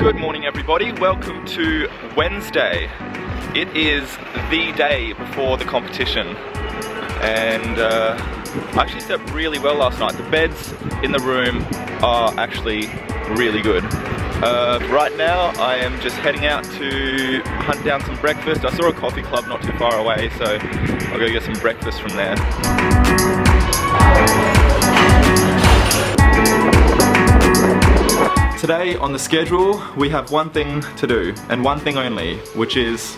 Good morning everybody, welcome to Wednesday. It is the day before the competition and I actually slept really well last night. The beds in the room are actually really good. Right now I am just heading out to hunt down some breakfast. I saw a coffee club not too far away, so I'll go get some breakfast from there. Today on the schedule we have one thing to do, and one thing only, which is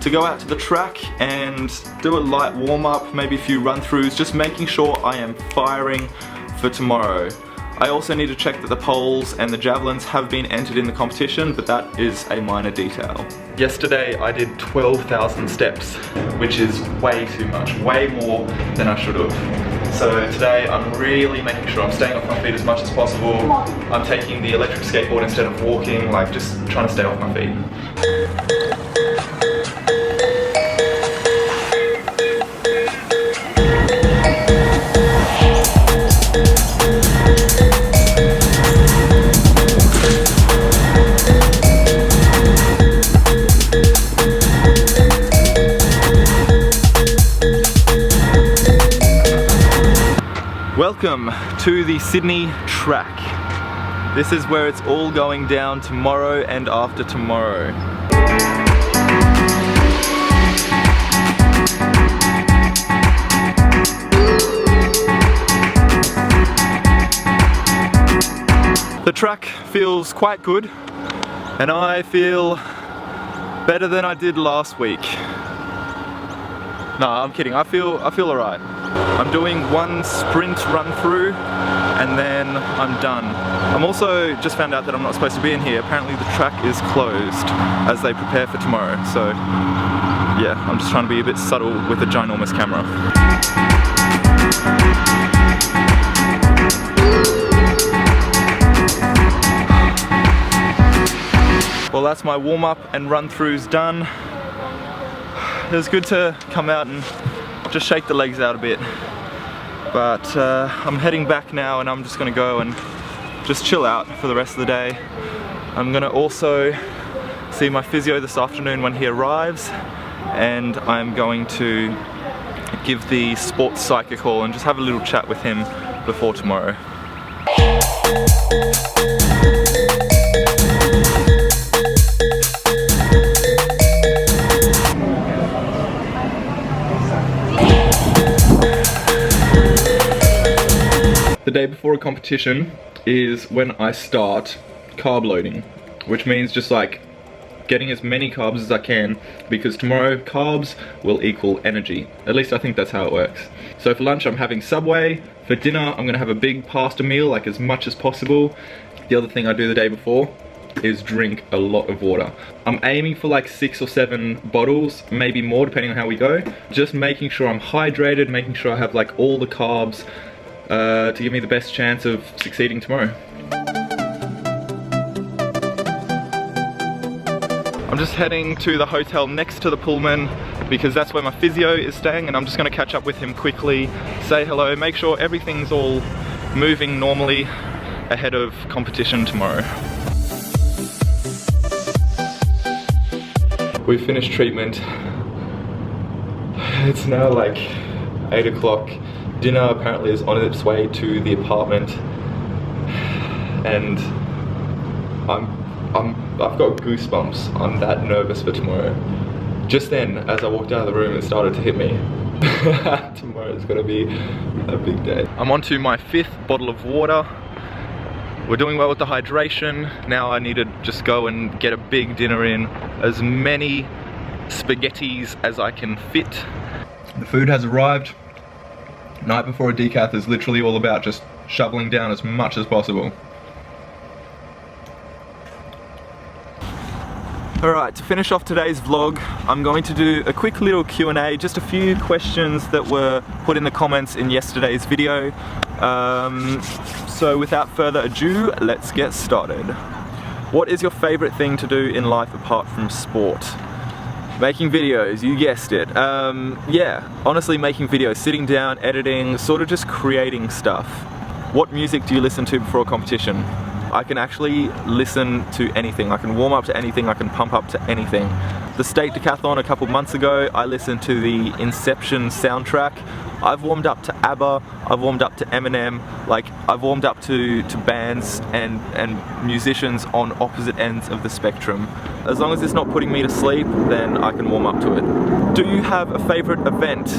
to go out to the track and do a light warm-up, maybe a few run-throughs, just making sure I am firing for tomorrow. I also need to check that the poles and the javelins have been entered in the competition, but that is a minor detail. Yesterday I did 12,000 steps, which is way too much, way more than I should have. So today I'm really making sure I'm staying off my feet as much as possible. I'm taking the electric skateboard instead of walking, like just trying to stay off my feet. Welcome to the Sydney track. This is where it's all going down tomorrow and after tomorrow. The track feels quite good and I feel better than I did last week. No, I'm kidding. I feel alright. I'm doing one sprint run through and then I'm done. I'm also just found out that I'm not supposed to be in here. Apparently the track is closed as they prepare for tomorrow. So yeah, I'm just trying to be a bit subtle with a ginormous camera. Well, that's my warm-up and run-throughs done. It was good to come out and just shake the legs out a bit. But I'm heading back now and I'm just gonna go and just chill out for the rest of the day. I'm gonna also see my physio this afternoon when he arrives, and I'm going to give the sports psych a call and just have a little chat with him before tomorrow. The day before a competition is when I start carb loading, which means just like getting as many carbs as I can, because tomorrow carbs will equal energy. At least I think that's how it works. So for lunch I'm having Subway, for dinner I'm gonna have a big pasta meal, like as much as possible. The other thing I do the day before is drink a lot of water. I'm aiming for like 6 or 7 bottles, maybe more depending on how we go. Just making sure I'm hydrated, making sure I have like all the carbs to give me the best chance of succeeding tomorrow. I'm just heading to the hotel next to the Pullman because that's where my physio is staying, and I'm just going to catch up with him quickly, say hello, make sure everything's all moving normally ahead of competition tomorrow. We've finished treatment. It's now like 8 o'clock. Dinner apparently is on its way to the apartment, and I've got goosebumps. I'm that nervous for tomorrow. Just then, as I walked out of the room, it started to hit me. Tomorrow's gonna be a big day. I'm on to my 5th bottle of water. We're doing well with the hydration. Now I need to just go and get a big dinner in, as many spaghettis as I can fit. The food has arrived. Night before a decath is literally all about just shoveling down as much as possible. Alright, to finish off today's vlog, I'm going to do a quick little Q&A, just a few questions that were put in the comments in yesterday's video. So without further ado, let's get started. What is your favourite thing to do in life apart from sport? Making videos, you guessed it. Yeah, honestly making videos, sitting down, editing, sort of just creating stuff. What music do you listen to before a competition? I can actually listen to anything. I can warm up to anything, I can pump up to anything. The State Decathlon a couple months ago, I listened to the Inception soundtrack. I've warmed up to ABBA, I've warmed up to Eminem, like I've warmed up to bands and musicians on opposite ends of the spectrum. As long as it's not putting me to sleep, then I can warm up to it. Do you have a favorite event?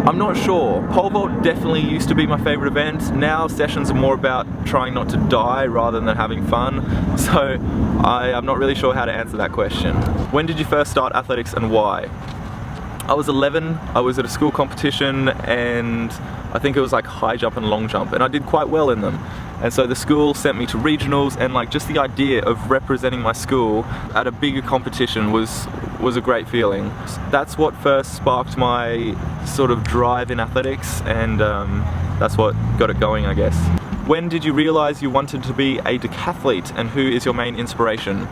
I'm not sure. Pole vault definitely used to be my favorite event. Now sessions are more about trying not to die rather than having fun. So I'm not really sure how to answer that question. When did you first start athletics and why? I was 11, I was at a school competition and I think it was like high jump and long jump, and I did quite well in them. And so the school sent me to regionals, and like just the idea of representing my school at a bigger competition was a great feeling. That's what first sparked my sort of drive in athletics, and that's what got it going, I guess. When did you realize you wanted to be a decathlete, and who is your main inspiration?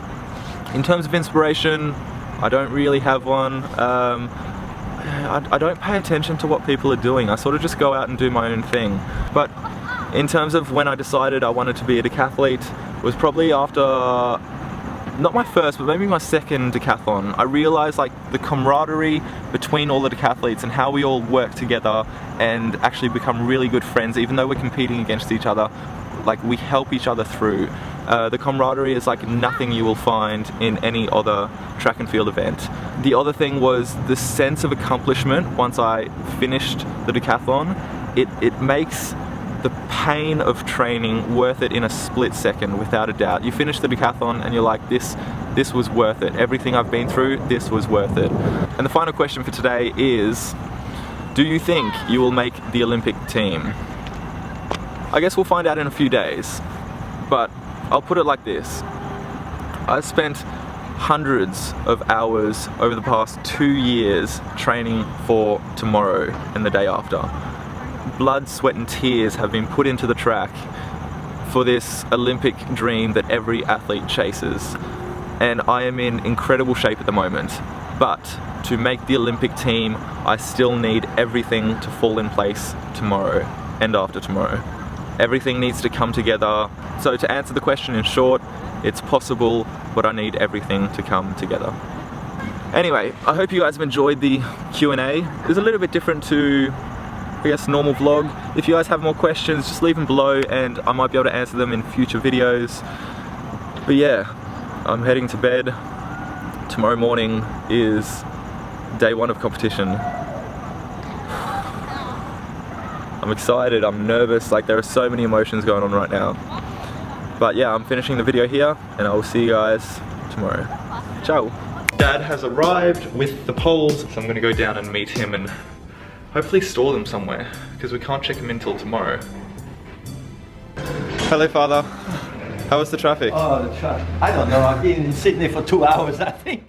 In terms of inspiration, I don't really have one. I don't pay attention to what people are doing. I sort of just go out and do my own thing. But in terms of when I decided I wanted to be a decathlete, was probably after, not my first, but maybe my second decathlon. I realized like the camaraderie between all the decathletes and how we all work together and actually become really good friends, even though we're competing against each other. Like, we help each other through. The camaraderie is like nothing you will find in any other track and field event. The other thing was the sense of accomplishment once I finished the decathlon. It makes the pain of training worth it in a split second, without a doubt. You finish the decathlon and you're like, this was worth it. Everything I've been through, this was worth it. And the final question for today is, do you think you will make the Olympic team? I guess we'll find out in a few days, but I'll put it like this. I've spent hundreds of hours over the past 2 years training for tomorrow and the day after. Blood, sweat and tears have been put into the track for this Olympic dream that every athlete chases. And I am in incredible shape at the moment. But to make the Olympic team, I still need everything to fall in place tomorrow and after tomorrow. Everything needs to come together. So to answer the question in short, it's possible, but I need everything to come together. Anyway, I hope you guys have enjoyed the Q&A. It was a little bit different to, I guess, normal vlog. If you guys have more questions, just leave them below and I might be able to answer them in future videos. But yeah, I'm heading to bed. Tomorrow morning is day 1 of competition. I'm excited, I'm nervous, like there are so many emotions going on right now. But yeah, I'm finishing the video here and I will see you guys tomorrow. Ciao! Dad has arrived with the poles, so I'm gonna go down and meet him and hopefully store them somewhere, because we can't check them in till tomorrow. Hello, Father. How was the traffic? Oh, the traffic. I don't know, I've been in Sydney for 2 hours, I think.